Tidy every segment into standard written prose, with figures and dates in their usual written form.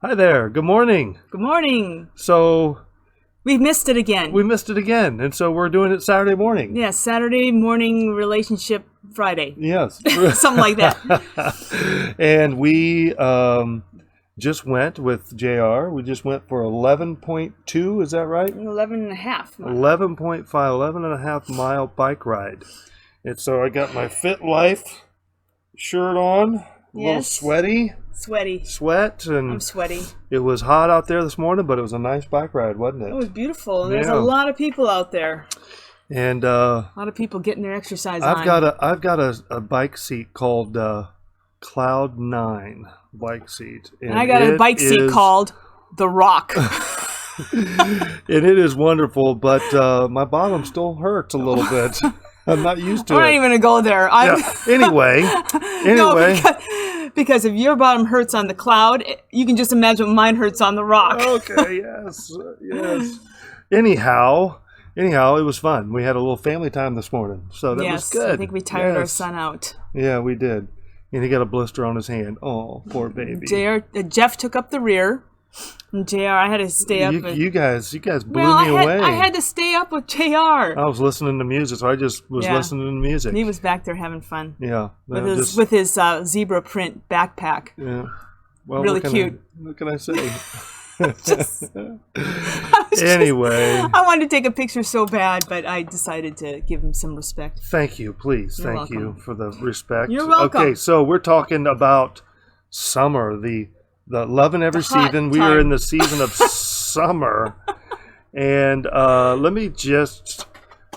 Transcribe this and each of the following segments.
Hi there. Good morning. Good morning. So We missed it again. we missed it again, and so we're doing it Saturday morning. Yeah, Saturday morning relationship Friday. Yes. Something like that. And we just went with JR. We just went for 11.2, is that right? 11 and a half. 11.5, 11 and a half mile bike ride. And so I got my Fit Life shirt on, a little Yes. sweaty, Sweaty. sweat, I'm and sweaty. it was hot out there this morning, but it was a nice bike ride, wasn't It was it? beautiful. There's Yeah. a lot of people out there. And A lot of people getting their exercise on. I've got a bike seat called Cloud 9 bike seat, And I got a bike seat called The Rock. and it is wonderful, but my bottom still hurts a little bit. I'm not used to I'm not it. even going to go there. Yeah. Anyway, No, because if your bottom hurts on the Cloud, you can just imagine what mine hurts on The Rock. Okay, yes. Anyhow, it was fun. We had a little family time this morning, so that was Yes, good. I think we tired our Yes. son out. Yeah, we did. And he got a blister on his hand. Oh, poor baby. Jeff took up the rear. And JR, I had to stay up. You guys blew Well, me away. I had to stay up with JR. I was listening to music, so I just was Yeah. listening to music. He was back there having fun Yeah, with his zebra print backpack. yeah. Well, really what can cute. what can I say? I Anyway, wanted to take a picture so bad, but I decided to give him some respect. thank you, please. You're Thank you welcome. for the respect. You're welcome. Okay, so we're talking about summer, the love in every The hot season. We are time. in the season of summer, and let me just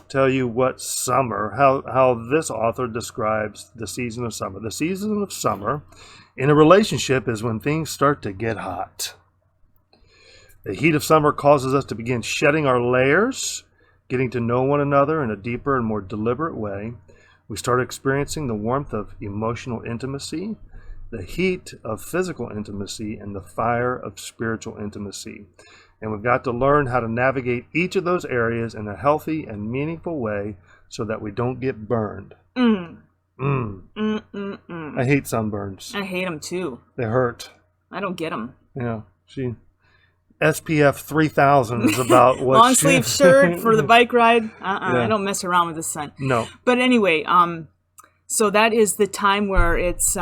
tell you what summer, how this author describes the season of summer. The season of summer in a relationship is when things start to get hot. The heat of summer causes us to begin shedding our layers, getting to know one another in a deeper and more deliberate way. We start experiencing the warmth of emotional intimacy, the heat of physical intimacy, and the fire of spiritual intimacy. And we've got to learn how to navigate each of those areas in a healthy and meaningful way so that we don't get burned. I hate sunburns. I hate them too. They hurt. I don't get them. Yeah, SPF 3000 is about what Long sleeve shirt for the bike ride. Yeah. I don't mess around with the sun. No. But anyway, so that is the time where it's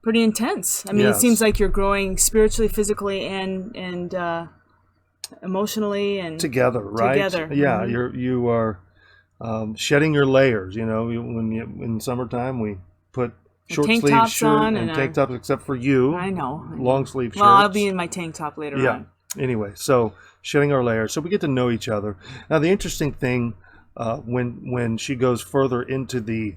pretty intense. I mean, Yes. It seems like you're growing spiritually, physically, and emotionally, and Together, right? Together. Yeah, Mhm. you are shedding your layers. You know, in summertime we put short tank sleeve tops shirt on and and tank tops, except for you. I know. Long sleeve shirts. Well, I'll be in my tank top later Yeah. on. Anyway, so shedding our layers, so we get to know each other. Now, the interesting thing, when she goes further into the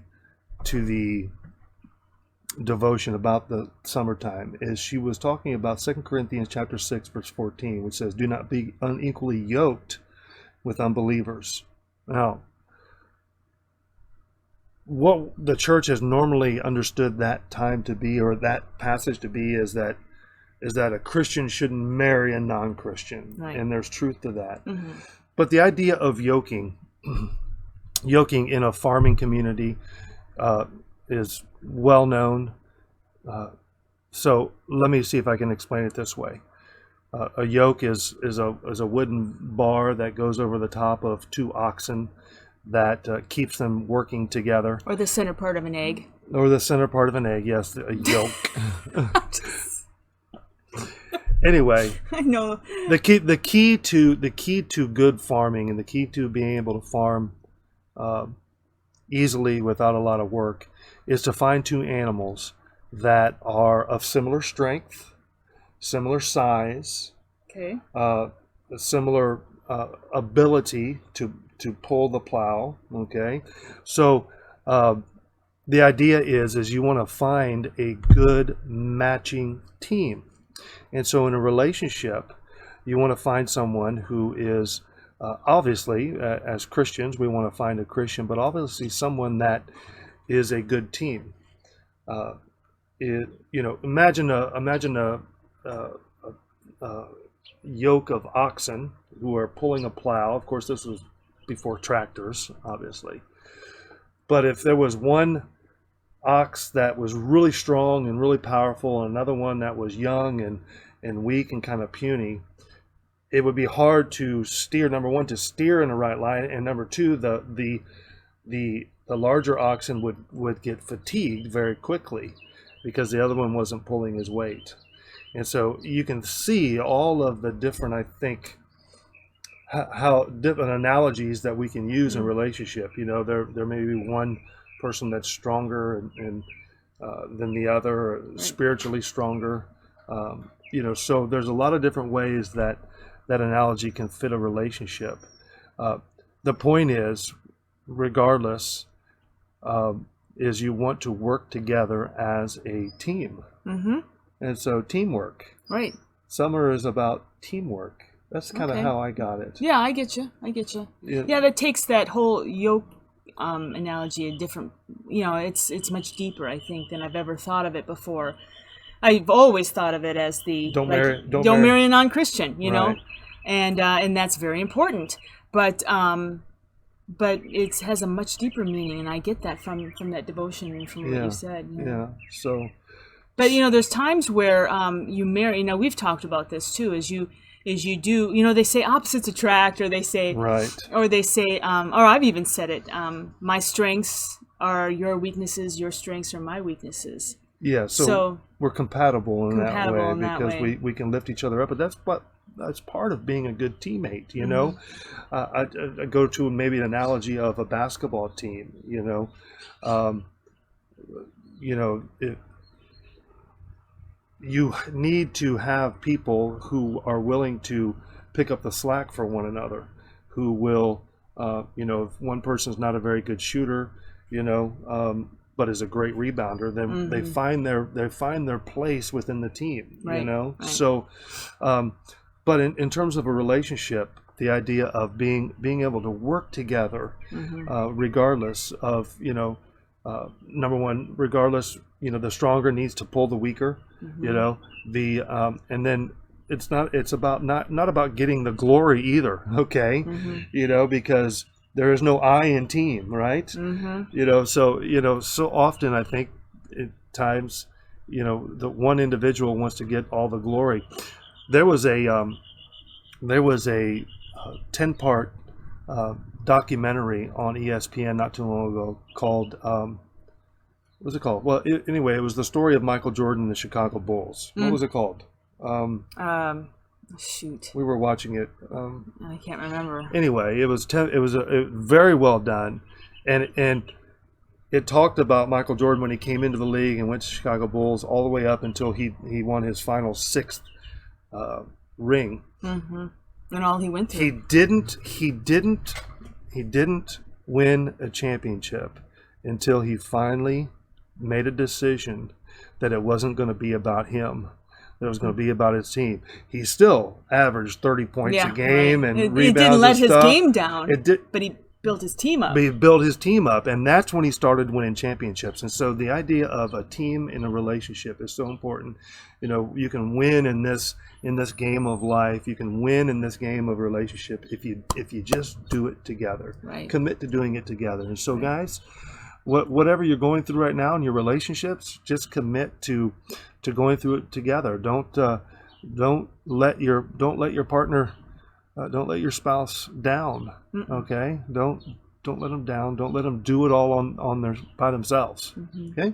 devotion about the summertime, is she was talking about 2 Corinthians chapter 6, verse 14, which says, "Do not be unequally yoked with unbelievers." Now, what the church has normally understood that time to be, or that passage to be, is that a Christian shouldn't marry a non-Christian, Right. and there's truth to that. Mm-hmm. But the idea of yoking in a farming community is well known. So let me see if I can explain it this way. A yoke is a wooden bar that goes over the top of two oxen that keeps them working together. Or the center part of an egg. Or the center part of an egg, yes, a yolk. Anyway, I know. the key to good farming, and the key to being able to farm easily without a lot of work, is to find two animals that are of similar strength, similar size, Okay. similar ability to pull the plow. Okay, so the idea is you want to find a good matching team. And so in a relationship, you want to find someone who is obviously, as Christians, we want to find a Christian, but obviously someone that is a good team. Imagine a yoke of oxen who are pulling a plow. Of course, this was before tractors, obviously. But if there was one ox that was really strong and really powerful, and another one that was young and weak and kind of puny, it would be hard to steer. Number one, to steer in the right line, and number two, the larger oxen would get fatigued very quickly because the other one wasn't pulling his weight. And so you can see all of the different, I think, how different analogies that we can use in relationship. You know, there may be one person that's stronger and than the other, or spiritually stronger. You know, so there's a lot of different ways that analogy can fit a relationship. The point is, regardless, is you want to work together as a team. Mm-hmm. And so teamwork. Right. Summer is about teamwork. That's kind of how I got it. Yeah, I get you. Yeah, that takes that whole yoke analogy a different, you know, it's much deeper, I think, than I've ever thought of it before. I've always thought of it as the don't marry a non-Christian, you know, and that's very important. But it has a much deeper meaning, and I get that from that devotion and from what you said. You know? Yeah. So. But you know, there's times where you marry. You know, we've talked about this too. As you do, you know, they say opposites attract, or they say or they say, or I've even said it. My strengths are your weaknesses. Your strengths are my weaknesses. Yeah. So we're compatible in that way because we can lift each other up. But that's part of being a good teammate. You know, I go to maybe an analogy of a basketball team. You know, you need to have people who are willing to pick up the slack for one another, who will, you know, if one person's not a very good shooter, you know, but is a great rebounder, then they find their place within the team, you know. So, but in terms of a relationship, the idea of being able to work together, regardless of, you know, number one, regardless, you know, the stronger needs to pull the weaker, you know, and then it's not about getting the glory either. Okay. You know, because there is no I in team, right? You know, so often I think at times, you know, the one individual wants to get all the glory. There was a 10-part documentary on ESPN not too long ago called, what was it called? Well, anyway, it was the story of Michael Jordan and the Chicago Bulls. What was it called? Shoot. We were watching it. I can't remember. Anyway, it was very well done, and it talked about Michael Jordan when he came into the league and went to Chicago Bulls all the way up until he won his final 6th ring. And all he went through. He didn't win a championship until he finally made a decision that it wasn't going to be about him. That it was going to be about his team. He still averaged 30 points a game and rebounds. He didn't let his game down. But he built his team up. He built his team up, and that's when he started winning championships. And so the idea of a team in a relationship is so important. You know, you can win in this game of life. You can win in this game of relationship if you just do it together. Right. Commit to doing it together. And so, guys, whatever you're going through right now in your relationships, just commit to going through it together. Don't let your partner, don't let your spouse down. Okay, don't let them down. Don't let them do it all by themselves. Okay,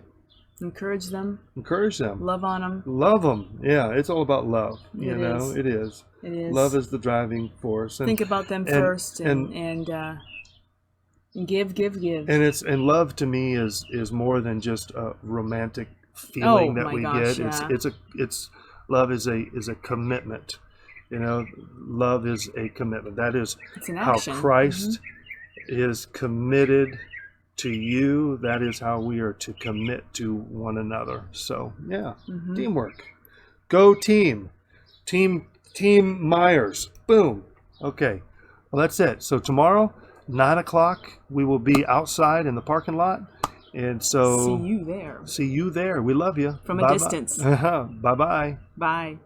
encourage them. Love on them. Love them. Yeah, it's all about love. You know, it is. Love is the driving force. And, think about them first, and give. And love to me is more than just a romantic feeling that we get. It's love is a commitment. You know, love is a commitment. That is how Christ is committed to you. That is how we are to commit to one another. So teamwork. Go team. Team Myers. Boom. Okay. Well, that's it. So tomorrow, 9:00, we will be outside in the parking lot. And so see you there. We love you. From a distance. Bye-bye. Bye.